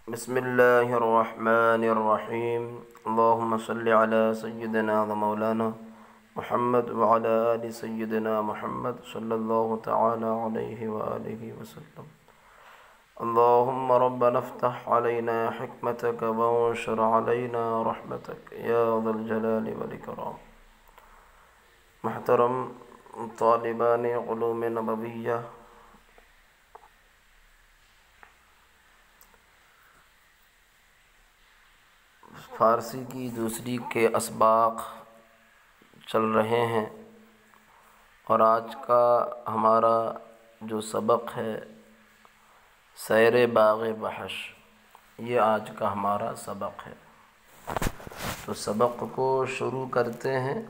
بسم اللہ الرحمن الرحیم اللہم صلی علی سیدنا و مولانا محمد وعلی آل سیدنا محمد صلی اللہ تعالی علیہ وآلہ وسلم۔ اللہم ربنا افتح علینا حکمتک وانشر علینا رحمتک یا ذا الجلال والاکرام۔ محترم طالبان علوم نبویہ، فارسی کی دوسری کے اسباق چل رہے ہیں اور آج کا ہمارا جو سبق ہے سیر باغ وحش، یہ آج کا ہمارا سبق ہے۔ تو سبق کو شروع کرتے ہیں۔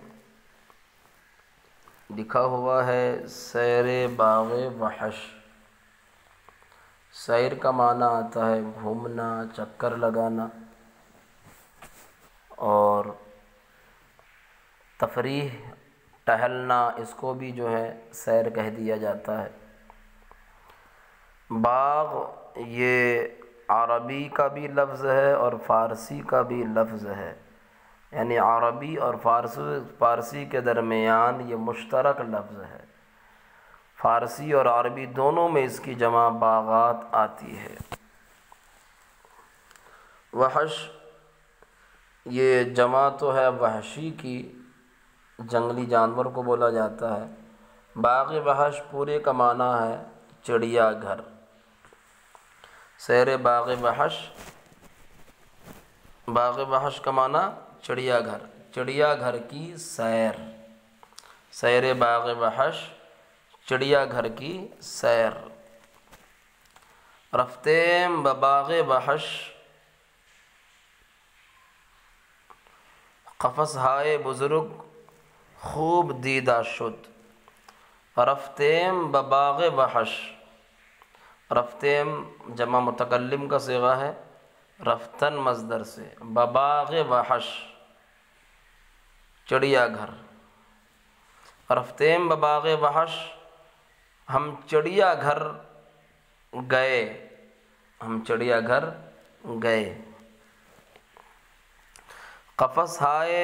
لکھا ہوا ہے سیر باغ وحش۔ سیر کا معنی آتا ہے گھومنا، چکر لگانا، اور تفریح، ٹہلنا، اس کو بھی جو ہے سیر کہہ دیا جاتا ہے۔ باغ یہ عربی کا بھی لفظ ہے اور فارسی کا بھی لفظ ہے، یعنی عربی اور فارسی کے درمیان یہ مشترک لفظ ہے۔ فارسی اور عربی دونوں میں اس کی جمع باغات آتی ہے۔ وحش یہ جمع تو ہے وحشی کی، جنگلی جانور کو بولا جاتا ہے۔ باغ وحش پورے کا معنی ہے چڑیا گھر۔ سیر باغ وحش، باغ وحش کا معنی چڑیا گھر، چڑیا گھر کی سیر۔ سیر باغ وحش، چڑیا گھر کی سیر۔ رفتیم بباغ وحش، قفس ہائے بزرگ خوب دیدہ شد۔ رفتیم بباغ وحش، رفتیم جمع متکلم کا صیغہ ہے، رفتن مصدر سے، بباغ وحش چڑیا گھر۔ رفتیم بباغ وحش، ہم چڑیا گھر گئے، ہم چڑیا گھر گئے۔ قفس ہائے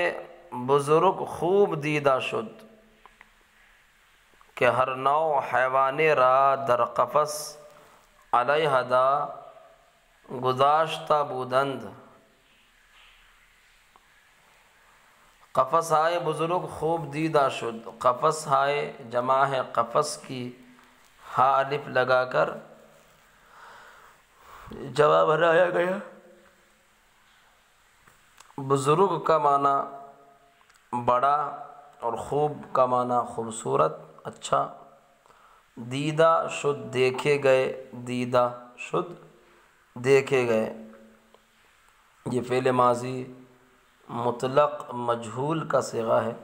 بزرگ خوب دیدہ شد، کہ ہر نوع حیوان را در قفس علیحدہ گذاشتہ بودند۔ قفس ہائے بزرگ خوب دیدہ شد، قفس ہائے جمع ہے قفس کی، ہا الف لگا کر جواب بنایا گیا۔ بزرگ کا معنی بڑا اور خوب کا معنی خوبصورت، اچھا۔ دیدہ شد دیکھے گئے، دیدہ شد دیکھے گئے۔ یہ فعل ماضی مطلق مجہول کا صیغہ ہے،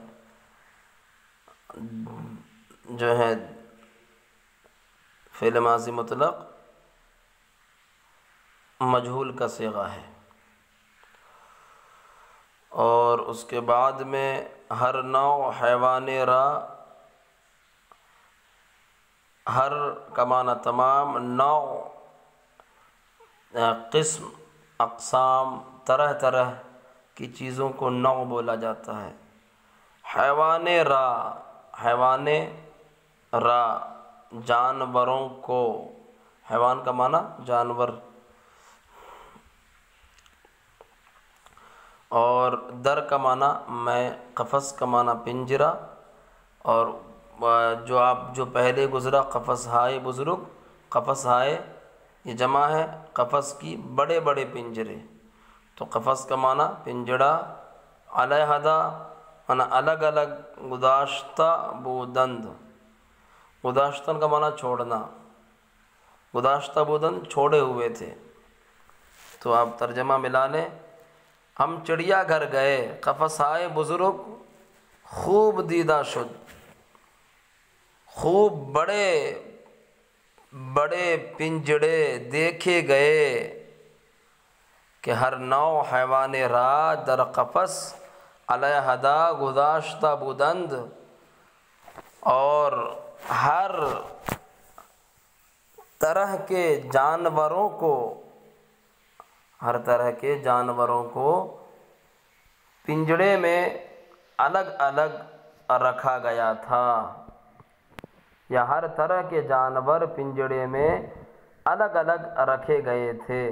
جو ہے فعل ماضی مطلق مجہول کا صیغہ ہے، اور اس کے بعد میں ہر نوع حیوان را، ہر کا معنی تمام، نوع قسم، اقسام، طرح طرح کی چیزوں کو نوع بولا جاتا ہے۔ حیوان را، حیوان را جانوروں کو، حیوان کا معنی جانور، اور در کا معنی میں، قفس کا معنی پنجرہ، اور جو پہلے گزرا قفس ہائے بزرگ، قفس ہائے یہ جمع ہے قفس کی بڑے بڑے پنجرے، تو قفس کا معنی پنجڑا، علیحدہ معنی الگ الگ، گذاشتہ بودند، گذاشتن کا معنی چھوڑنا، گذاشتہ بودند چھوڑے ہوئے تھے۔ تو آپ ترجمہ ملا لیں، ہم چڑیا گھر گئے، قفس ہائے بزرگ خوب دیدہ شد، خوب بڑے بڑے پنجڑے دیکھے گئے، کہ ہر نوع حیوان را در قفس علیحدہ گذاشتہ بودند، اور ہر طرح کے جانوروں کو ہر طرح کے جانوروں کو پنجڑے میں الگ الگ رکھا گیا تھا، یا ہر طرح کے جانور پنجڑے میں الگ الگ رکھے گئے تھے،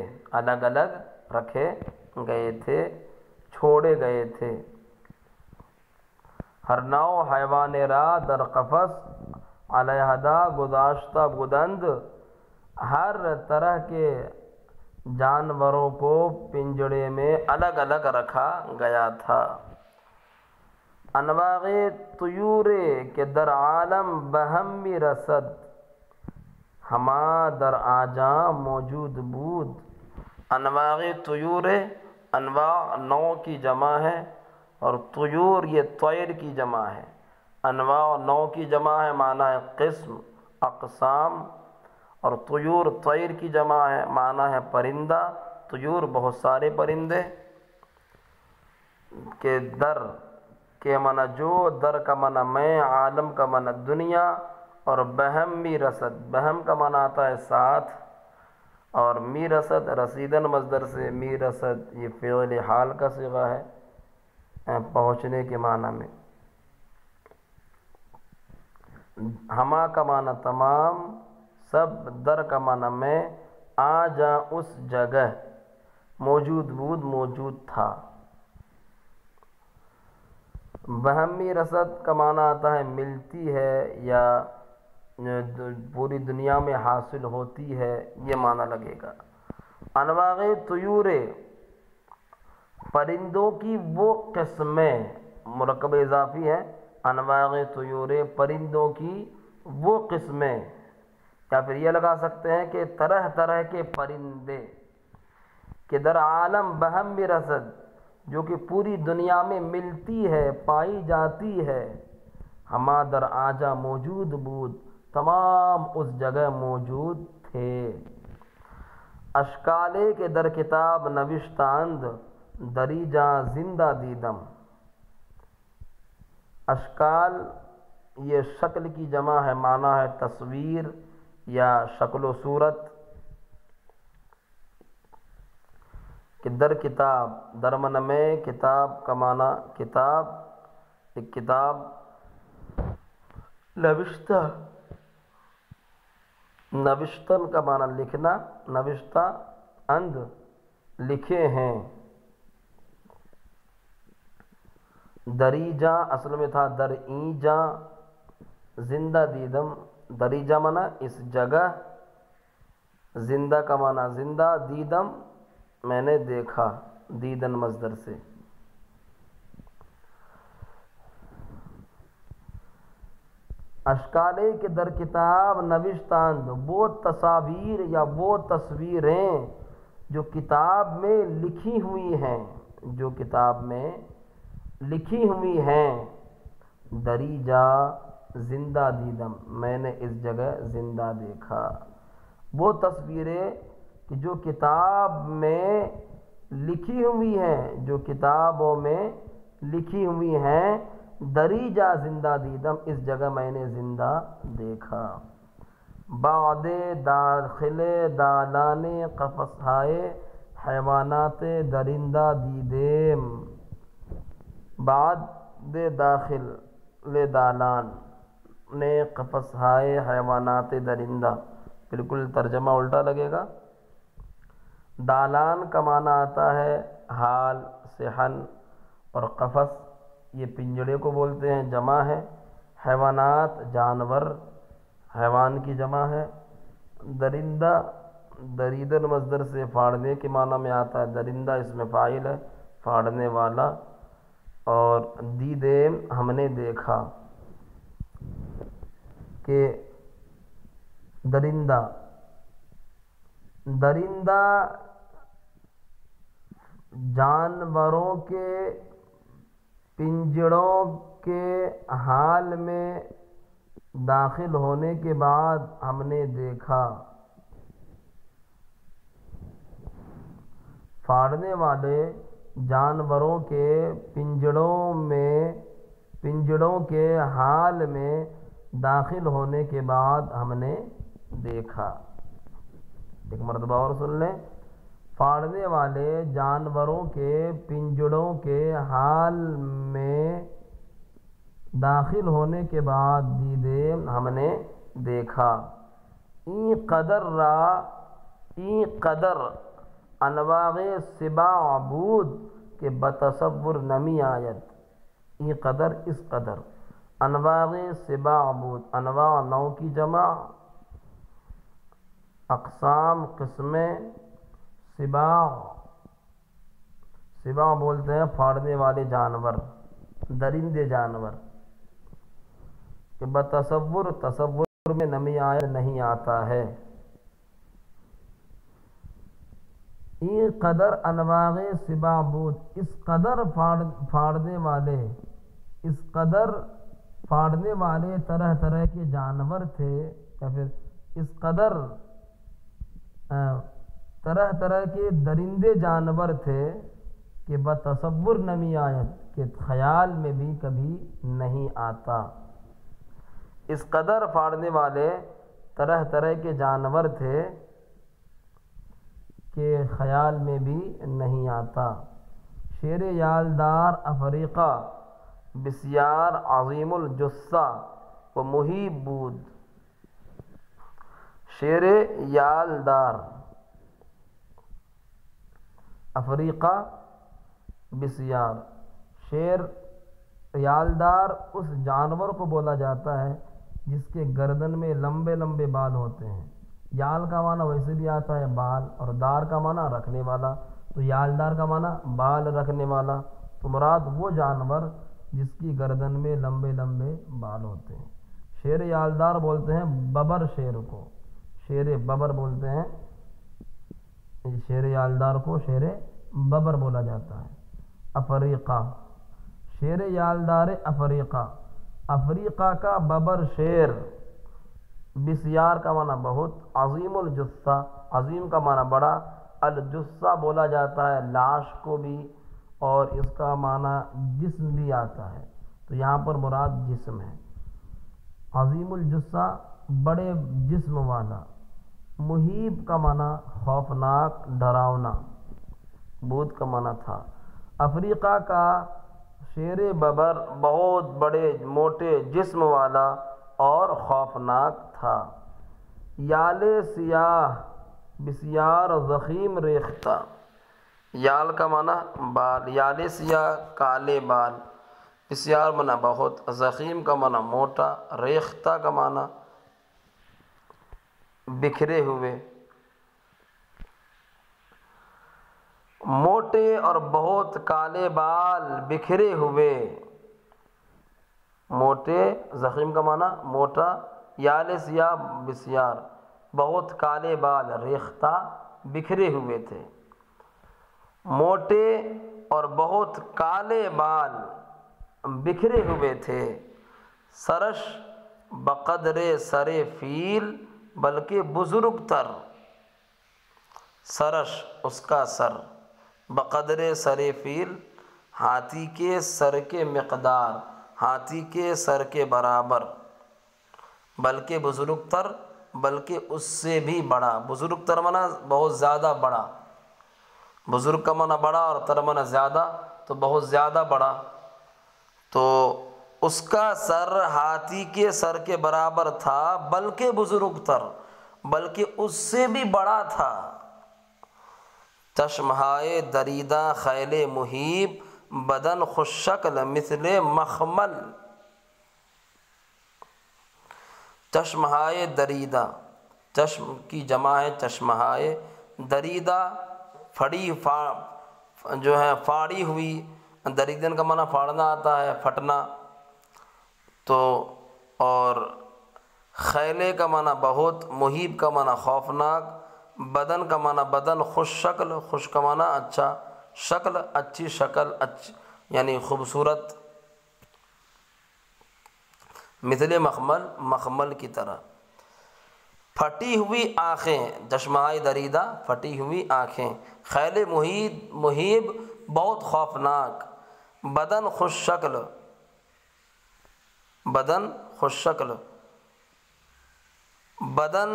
الگ الگ رکھے گئے تھے، چھوڑے گئے تھے۔ ہر نوع حیوان را در قفس علیحدہ گذاشتہ بودند، ہر طرح کے جانوروں کو پنجڑے میں الگ الگ رکھا گیا تھا۔ انواع طیور کے در عالم بہم رسد، ہما در آجاں موجود بود۔ انواع طیور، انواع نوع کی جمع ہے، اور طیور یہ طیر کی جمع ہے۔ انواع نوع کی جمع ہے، معنی ہے قسم، اقسام، اور طیور طیر کی جمع ہے، معنی ہے پرندہ۔ طیور بہت سارے پرندے، کہ در کے معنی جو، در کا معنی میں، عالم کا معنی دنیا، اور بہم می رسد، بہم کا معنی آتا ہے ساتھ، اور می رسد رسیدن مصدر سے، می رسد یہ فعل حال کا صیغہ ہے پہنچنے کے معنی میں۔ ہما کا معنی تمام، سب، در کا معنی میں، آ جا اس جگہ، موجود بود موجود تھا۔ بہمی رسد کا معنی آتا ہے ملتی ہے، یا پوری دنیا میں حاصل ہوتی ہے، یہ معنی لگے گا۔ انواع طیور، پرندوں کی وہ قسمیں، مرکب اضافی ہے، انواع طیور پرندوں کی وہ قسمیں، یا پھر یہ لگا سکتے ہیں کہ طرح طرح کے پرندے، کہ در عالم بہم رسد، جو کہ پوری دنیا میں ملتی ہے، پائی جاتی ہے، ہما در آجا موجود بود، تمام اس جگہ موجود تھے۔ اشکالے کے در کتاب نوشتاند، دری جاں زندہ دیدم۔ اشکال یہ شکل کی جمع ہے، معنی ہے تصویر یا شکل و صورت۔ کہ در کتاب، در معنی میں، کتاب کا معنی کتاب، ایک کتاب، نوشتہ، نوشتن کا معنی لکھنا، نوشتہ اند لکھے ہیں۔ دریجاں اصل میں تھا در این جاں، زندہ دیدم، دریجہ معنی اس جگہ، زندہ کا معنی زندہ، دیدم میں نے دیکھا، دیدن مصدر سے۔ اشکالے کے در کتاب نوشتاند، وہ تصاویر یا وہ تصویریں جو کتاب میں لکھی ہوئی ہیں، جو کتاب میں لکھی ہوئی ہیں، دری جا زندہ دیدم، میں نے اس جگہ زندہ دیکھا۔ وہ تصویریں کہ جو کتاب میں لکھی ہوئی ہیں، جو کتابوں میں لکھی ہوئی ہیں، دری جا زندہ دیدم، اس جگہ میں نے زندہ دیکھا۔ بعد داخل دالان قفس ہائے حیوانات درندہ دیدیم۔ بعد داخل دالان نے قفس ہائے حیوانات درندہ، بالکل ترجمہ الٹا لگے گا۔ دالان کا معنی آتا ہے حال، صحن، اور قفس یہ پنجڑے کو بولتے ہیں، جمع ہے۔ حیوانات جانور، حیوان کی جمع ہے۔ درندہ، دریدن مصدر سے پھاڑنے کے معنی میں آتا ہے، درندہ اس میں فاعل ہے، پھاڑنے والا۔ اور دیدیم ہم نے دیکھا، کہ درندہ، درندہ جانوروں کے پنجڑوں کے حال میں داخل ہونے کے بعد ہم نے دیکھا۔ پھاڑنے والے جانوروں کے پنجڑوں کے حال میں داخل ہونے کے بعد ہم نے دیکھا۔ ایک مرتبہ اور سن لیں۔ پھاڑنے والے جانوروں کے پنجڑوں کے حال میں داخل ہونے کے بعد دیدے ہم نے دیکھا۔ این قدر انواع سباع بود کہ بتصور نمی آید۔ این قدر اس قدر انواع سباع بود، انواع نوع کی جمع، اقسام قسمیں، سباع بولتے ہیں پھاڑنے والے جانور، درندے جانور، کہ تصور میں نمی آیا نہیں آتا ہے۔ این قدر انواع سباع بود، اس قدر پھاڑنے والے طرح طرح کے جانور تھے، یا پھر اس قدر طرح طرح کے درندے جانور تھے کہ بتصور نمی آیت، کہ خیال میں بھی کبھی نہیں آتا۔ اس قدر پھاڑنے والے طرح طرح کے جانور تھے کہ خیال میں بھی نہیں آتا۔ شیر یالدار افریقہ بسیار عظیم الجثہ و مہیب بود۔ شیر یالدار افریقہ بسیار، شیر یالدار اس جانور کو بولا جاتا ہے جس کے گردن میں لمبے لمبے بال ہوتے ہیں۔ یال کا معنی ویسے بھی آتا ہے بال، اور دار کا معنی رکھنے والا، تو یالدار کا معنی بال رکھنے والا، تو مراد وہ جانور جس کی گردن میں لمبے لمبے بال ہوتے ہیں۔ شیر یالدار بولتے ہیں ببر شیر کو، شیر ببر بولتے ہیں، شیر یالدار کو شیر ببر بولا جاتا ہے۔ افریقہ، شیر یالدار افریقہ، افریقہ کا ببر شیر، بسیار کا معنی بہت، عظیم الجثہ، عظیم کا معنی بڑا، الجثہ بولا جاتا ہے لاش کو بھی، اور اس کا معنی جسم بھی آتا ہے، تو یہاں پر مراد جسم ہے۔ عظیم الجثہ بڑے جسم والا، مہیب کا معنی خوفناک ڈراؤنا، بود کا معنی تھا۔ افریقہ کا شیر ببر بہت بڑے موٹے جسم والا اور خوفناک تھا۔ یال سیاہ بسیار ضخیم ریختہ، یال کا معنی بال، یال سیاہ کالے بال، بسیار معنی بہت، ضخیم کا معنی موٹا، ریختہ کا معنی بکھرے ہوئے۔ موٹے اور بہت کالے بال بکھرے ہوئے، موٹے، ضخیم کا معنی موٹا، یال سیاہ بسیار، بہت کالے بال، ریختہ بکھرے ہوئے تھے۔ موٹے اور بہت کالے بال بکھرے ہوئے تھے۔ سرش بقدر سر فیل بلکہ بزرگ تر، سرش اس کا سر، بقدر سر فیل ہاتھی کے سر کے مقدار، ہاتھی کے سر کے برابر، بلکہ بزرگ تر، بلکہ اس سے بھی بڑا، بزرگ تر معنی بہت زیادہ بڑا، بزرگ کا معنی بڑا اور تر معنی زیادہ، تو بہت زیادہ بڑا، تو اس کا سر ہاتھی کے سر کے برابر تھا، بلکہ بزرگ تر، بلکہ اس سے بھی بڑا تھا۔ چشمہائے دریدہ خیل مہیب بدن خوش شکل مثل مخمل، چشمہائے دریدہ، چشم کی جمع ہے چشمہائے، دریدہ پھڑی، جو ہے پھاڑی ہوئی، دریدن کا معنی پھاڑنا آتا ہے، پھٹنا، تو اور خیلے کا معنی بہت، مہیب کا معنی خوفناک، بدن کا معنی بدن، خوش شکل، خوش کا معنی اچھا، شکل اچھی شکل، اچھی یعنی خوبصورت، مثل مخمل مخمل کی طرح، پھٹی ہوئی آنکھیں، چشمہائے دریدہ پھٹی ہوئی آنکھیں، خیل مہیب بہت خوفناک، بدن خوش شکل، بدن خوش شکل، بدن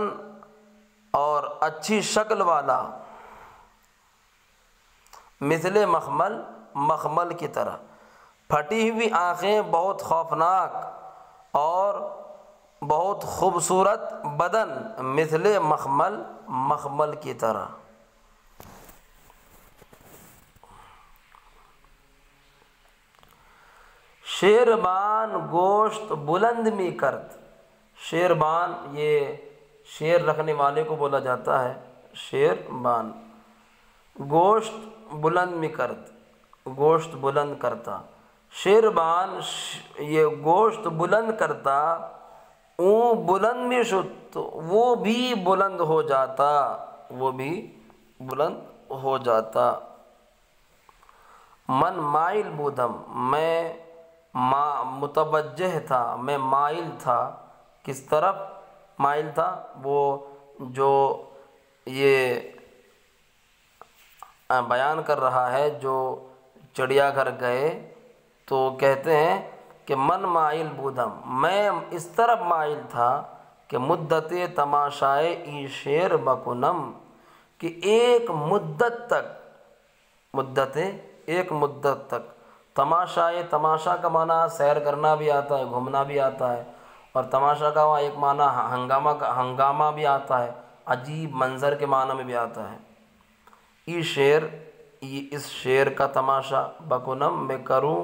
اور اچھی شکل والا، مثل مخمل، مخمل کی طرح، پھٹی ہوئی آنکھیں، بہت خوفناک اور بہت خوبصورت بدن، مثل مخمل، مخمل کی طرح۔ شیربان گوشت بلند می کرد، شیربان یہ شیر رکھنے والے کو بولا جاتا ہے، شیربان، گوشت بلند می کرد، گوشت بلند کرتا، شیربان یہ گوشت بلند کرتا، اون بلند می شد تو وہ بھی بلند ہو جاتا، وہ بھی بلند ہو جاتا۔ من مائل بودم، میں متوجہ تھا، میں مائل تھا، کس طرف مائل تھا؟ وہ جو یہ بیان کر رہا ہے، جو چڑیا گھر گئے تو کہتے ہیں کہ من مائل بودم، میں اس طرف مائل تھا کہ مدت تماشائے ای شیر بکنم، کہ ایک مدت تک، مدت ایک مدت تک، تماشائے، تماشا کا معنی سیر کرنا بھی آتا ہے، گھومنا بھی آتا ہے، اور تماشا کا ایک معنی ہنگامہ بھی آتا ہے، عجیب منظر کے معنی میں بھی آتا ہے۔ ای شیر، اس شیر کا تماشا، بکنم میں کروں،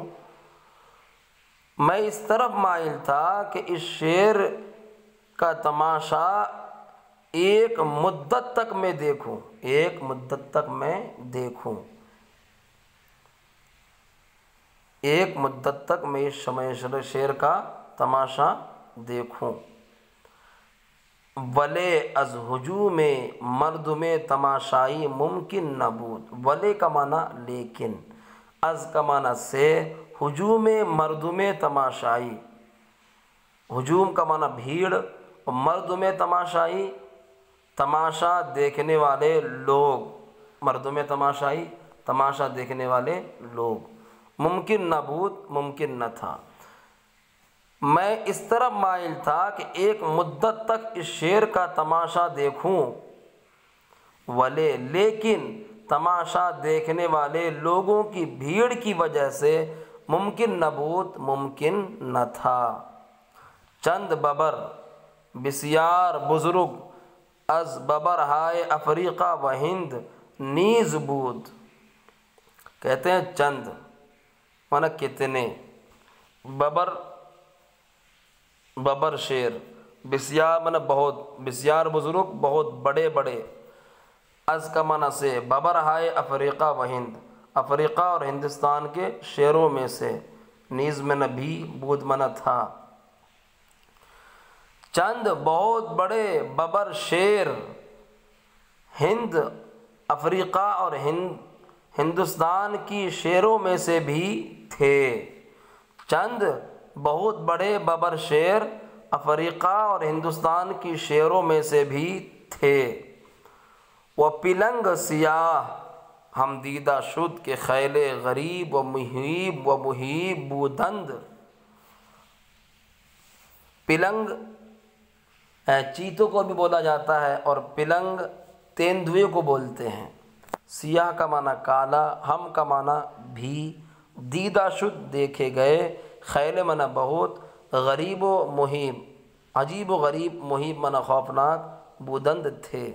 میں اس طرف مائل تھا کہ اس شیر کا تماشا ایک مدت تک میں دیکھوں، ایک مدت تک میں دیکھوں، ایک مدت تک میں اس شیر کا تماشا دیکھوں۔ ولے از ہجوم مردم تماشائی ممکن نبود، ولے کا معنی لیکن، از کا معنی سے، ہجوم مردم تماشائی، ہجوم کا معنی بھیڑ، اور مردم تماشائی تماشا دیکھنے والے لوگ، مردم تماشائی تماشا دیکھنے والے لوگ، ممکن نبود ممکن نہ تھا، میں اس طرح مائل تھا کہ ایک مدت تک اس شیر کا تماشا دیکھوں، ولے لیکن تماشا دیکھنے والے لوگوں کی بھیڑ کی وجہ سے ممکن نبود ممکن نہ تھا۔ چند ببر بسیار بزرگ، از ببرہائے افریقہ و ہند نیز بود، کہتے ہیں چند مانا کتنے، ببر، ببر شیر، بسیار مانا بہت، بسیار بزرگ، بہت بڑے بڑے، از کا معنی سے، ببرہائے افریقہ و ہند، افریقہ اور ہندوستان کے شیروں میں سے، نیز میں بھی، بود منا تھا، چند بہت بڑے ببر شیر ہند، افریقہ اور ہندوستان کی شیروں میں سے بھی تھے، چند بہت بڑے ببر شیر افریقہ اور ہندوستان کی شیروں میں سے بھی تھے، وہ پلنگ سیاہ ہم دیدہ شد کے خیل غریب و محیب بودند، پلنگ چیتوں کو بھی بولا جاتا ہے، اور پلنگ تیندوے کو بولتے ہیں، سیاہ کا معنی کالا، ہم کا معنی بھی، دیدہ شد دیکھے گئے، خیل معنی بہت، غریب و محیب، عجیب و غریب، محیب معنی خوفناک، بودند تھے،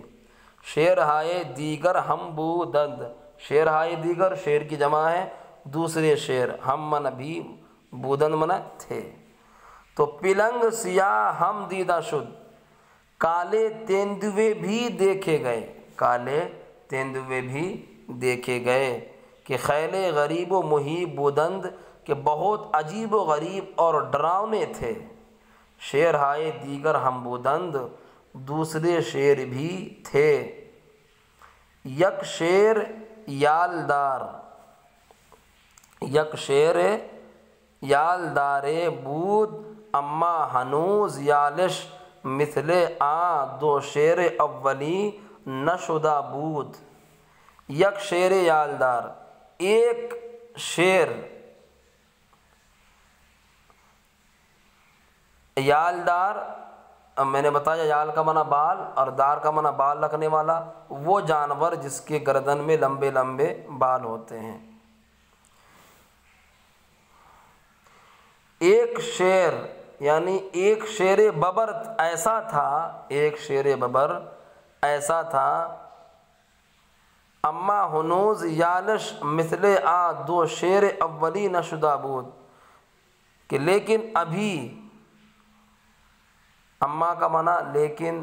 شیر ہائے دیگر ہم بودند، شیر ہائے دیگر، شیر کی جمع ہے دوسرے شیر، ہم معنی بھی، بودند معنی تھے، تو پلنگ سیاہ ہم دیدہ شد، کالے تیندوے بھی دیکھے گئے، کالے تیندوے بھی دیکھے گئے، کہ خیل غریب و محیب بودند، کہ بہت عجیب و غریب اور ڈراؤنے تھے، شیر ہائے دیگر ہم بودند، دوسرے شیر بھی تھے، یک شیر یالدار، یک شیر یالدار بود، اما ہنوز یالش مثل دو شیر اولی نشدہ بود، یک شیر یالدار، ایک شیر یالدار، میں نے بتایا یال کا معنی بال اور دار کا معنی بال رکھنے والا، وہ جانور جس کے گردن میں لمبے لمبے بال ہوتے ہیں۔ ایک شیر یعنی ایک شیر ببر ایسا تھا، ایک شیر ببر ایسا تھا، اما ہنوز یالش مثل آ دو شیر اولی نشدہ بود، کہ لیکن ابھی، اما کا معنی لیکن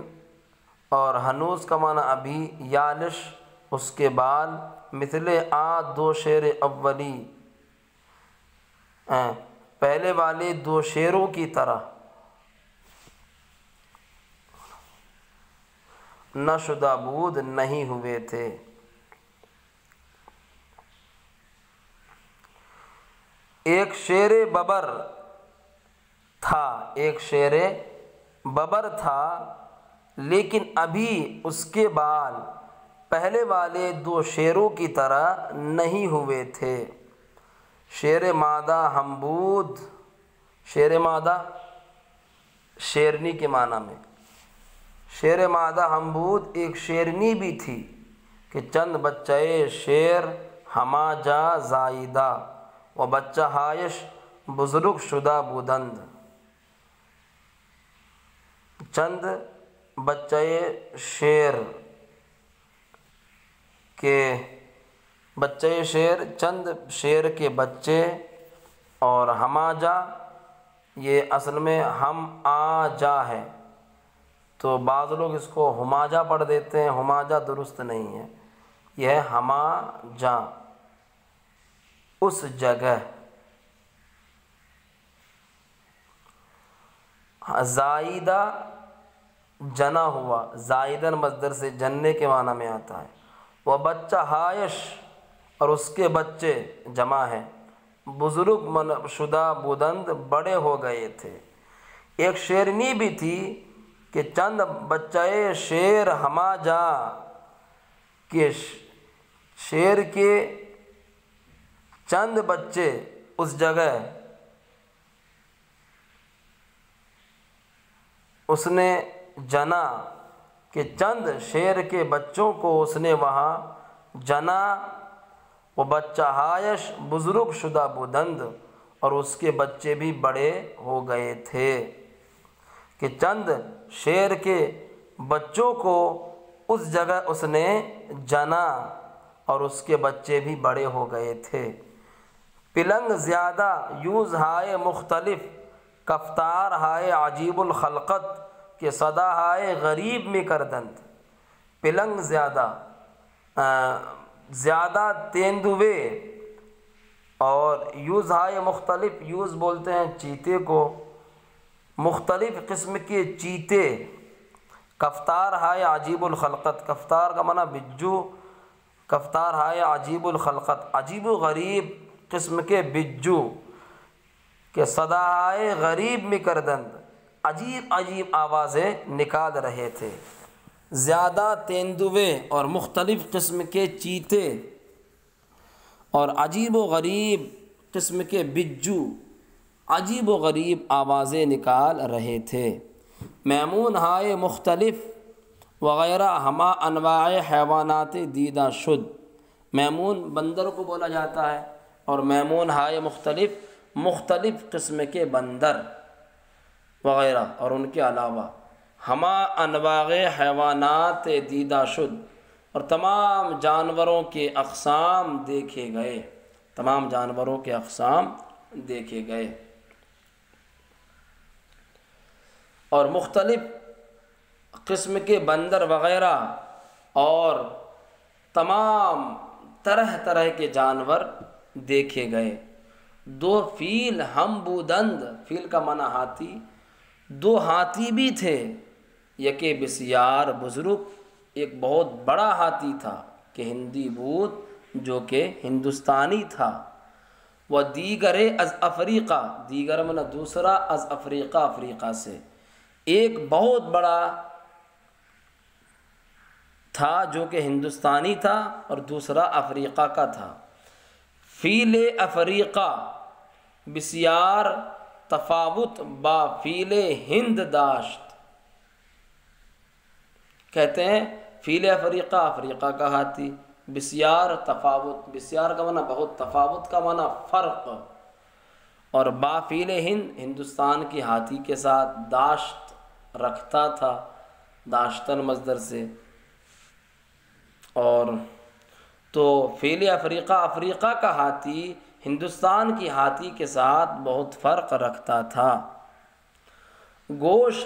اور ہنوز کا معنی ابھی، یالش اس کے بال، مثل آ دو شیر اولی پہلے والے دو شیروں کی طرح، نشدہ بود نہیں ہوئے تھے۔ ایک شیر ببر تھا، ایک شیر ببر تھا، لیکن ابھی اس کے بال پہلے والے دو شیروں کی طرح نہیں ہوئے تھے۔ شیر مادہ ہمبود، شیر مادہ شیرنی کے معنی میں، شیر مادہ ہمبود ایک شیرنی بھی تھی کہ چند بچے شیر ہما جا زائیدہ و بچہ ہائش بزرگ شدہ بودند، چند بچے شیر کے بچے شیر، چند شیر کے بچے، اور ہما جا یہ اصل میں ہم آ جا ہے، تو بعض لوگ اس کو ہما جا پڑھ دیتے ہیں، ہما جا درست نہیں ہے، یہ ہے ہما جا، اس جگہ۔ زائدہ جنا ہوا، زائدن مصدر سے جننے کے معنی میں آتا ہے، وہ بچہ ہائش اور اس کے بچے جمع ہے، بزرگ شدہ بودند بڑے ہو گئے تھے۔ ایک شیرنی بھی تھی کہ چند بچے شیر ہما جا کہ شیر کے چند بچے اس جگہ اس نے جنا، کہ چند شیر کے بچوں کو اس نے وہاں جنا، وہ بچہ ہائش بزرگ شدہ بودند اور اس کے بچے بھی بڑے ہو گئے تھے، کہ چند شیر کے بچوں کو اس جگہ اس نے جنا اور اس کے بچے بھی بڑے ہو گئے تھے۔ پلنگ زیادہ یوز ہائے مختلف، کفتار ہائے عجیب الخلقت، کہ صدا ہائے غریب میں کردند۔ پلنگ زیادہ زیادہ تیندوے، اور یوز ہائے مختلف، یوز بولتے ہیں چیتے کو، مختلف قسم کے چیتے، کفتار ہائے عجیب الخلقت، کفتار کا معنی بجو، کفتار ہائے عجیب الخلقت، عجیب و غریب قسم کے بجو، کہ صدا ہائے غریب میں کردند، عجیب عجیب آوازیں نکال رہے تھے۔ زیادہ تیندوے اور مختلف قسم کے چیتے اور عجیب و غریب قسم کے بجو عجیب و غریب آوازیں نکال رہے تھے۔ میمون ہائے مختلف وغیرہ ہما انواع حیوانات دیدہ شد، میمون بندر کو بولا جاتا ہے، اور میمون ہائے مختلف، مختلف قسم کے بندر وغیرہ اور ان کے علاوہ، ہما انواع حیوانات دیدہ شد، اور تمام جانوروں کے اقسام دیکھے گئے، تمام جانوروں کے اقسام دیکھے گئے، اور مختلف قسم کے بندر وغیرہ اور تمام طرح طرح کے جانور دیکھے گئے۔ دو فیل ہم بودند، فیل کا معنی ہاتھی، دو ہاتھی بھی تھے، یکے بسیار بزرگ، ایک بہت بڑا ہاتھی تھا، کہ ہندی بود جو کہ ہندوستانی تھا، وہ دیگر از افریقہ، دیگر معنی دوسرا، از افریقہ افریقہ سے، ایک بہت بڑا تھا جو کہ ہندوستانی تھا اور دوسرا افریقہ کا تھا۔ فیل افریقہ بسیار تفاوت با فیل ہند داشت، کہتے ہیں فیل افریقہ، افریقہ کا ہاتھی، بسیار تفاوت، بسیار کا معنی بہت، تفاوت کا معنی فرق، اور با فیل ہند، ہندوستان کی ہاتھی کے ساتھ داشت رکھتا تھا، داشتن مصدر سے، اور تو فیل افریقہ، افریقہ کا ہاتھی ہندوستان کی ہاتھی کے ساتھ بہت فرق رکھتا تھا۔ گوش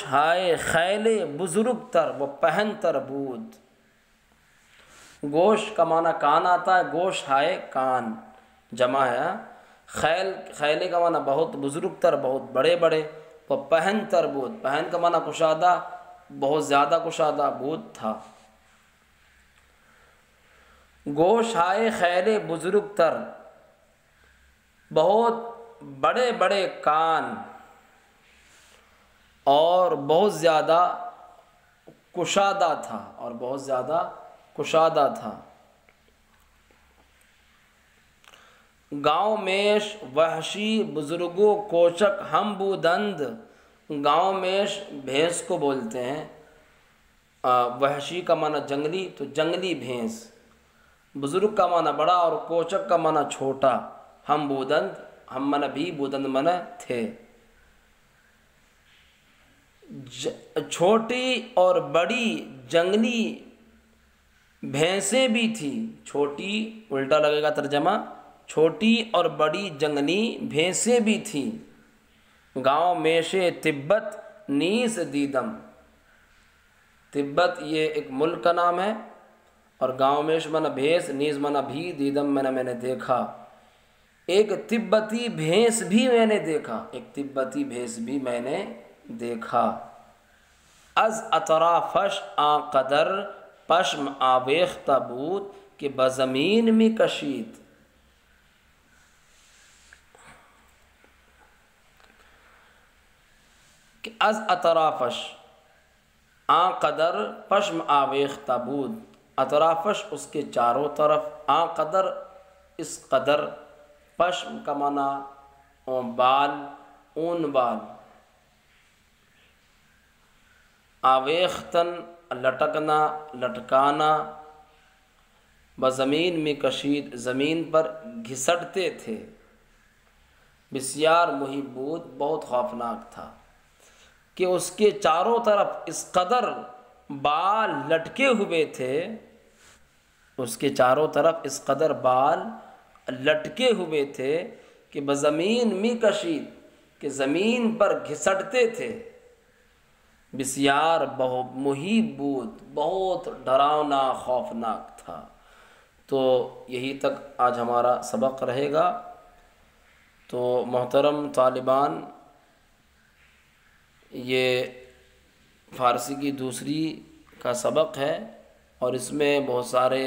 ہائے خیل بزرگ تر، وہ پہن تر بود۔ گوش کا معنی کان آتا ہے، گوش ہائے کان جمع ہے، خیل کا معنی بہت، بزرگ تر بہت بڑے بڑے، وہ پہن تر بود، پہن کا معنی کشادہ، بہت زیادہ کشادہ، بود تھا۔ گوش ہائے خیل بزرگ تر، بہت بڑے بڑے کان اور بہت زیادہ کشادہ تھا، اور بہت زیادہ کشادہ تھا۔ گاؤں میش وحشی بزرگوں کوچک ہم بودند، گاؤں میش بھینس کو بولتے ہیں، وحشی کا معنی جنگلی، تو جنگلی بھینس، بزرگ کا معنی بڑا اور کوچک کا معنی چھوٹا، ہم بودند، ہم معنی بھی، بودند معنی تھے۔ چھوٹی اور بڑی جنگلی بھینسیں بھی تھیں، چھوٹی الٹا لگے گا ترجمہ، چھوٹی اور بڑی جنگلی بھینسیں بھی تھیں۔ گاؤں میشے تبت نیز دیدم، تبت یہ ایک ملک کا نام ہے، اور گاؤں میش معنی بھینس، نیز معنی بھی، دیدم میں نے دیکھا، ایک تبتی بھینس بھی میں نے دیکھا، ایک تبتی بھینس بھی میں نے دیکھا۔ از اطرافش آ قدر پشم آویختہ بود، کہ بزمین میں کشید، کہ از اطرافش آ قدر پشم آویختہ بود، اطرافش اس کے چاروں طرف، آ قدر اس قدر، پشم کا معنی بال، اون بال، آویختن لٹکنا، لٹکانا، بزمین میں کشید زمین پر گھسٹتے تھے، بسیار محیب بود بہت خوفناک تھا، کہ اس کے چاروں طرف اس قدر بال لٹکے ہوئے تھے، اس کے چاروں طرف اس قدر بال لٹکے ہوئے تھے، کہ بزمین میں کشید، کہ زمین پر گھسٹتے تھے، بسیار بہت محیب بود بہت ڈراؤنا خوفناک تھا۔ تو یہی تک آج ہمارا سبق رہے گا۔ تو محترم طالبان، یہ فارسی کی دوسری کا سبق ہے، اور اس میں بہت سارے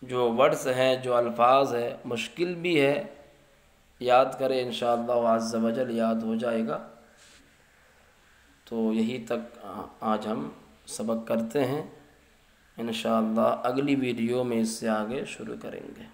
جو ورڈز ہیں، جو الفاظ ہیں، مشکل بھی ہے، یاد کریں انشاءاللہ عز و جل یاد ہو جائے گا۔ تو یہی تک آج ہم سبق کرتے ہیں، انشاءاللہ اگلی ویڈیو میں اس سے آگے شروع کریں گے۔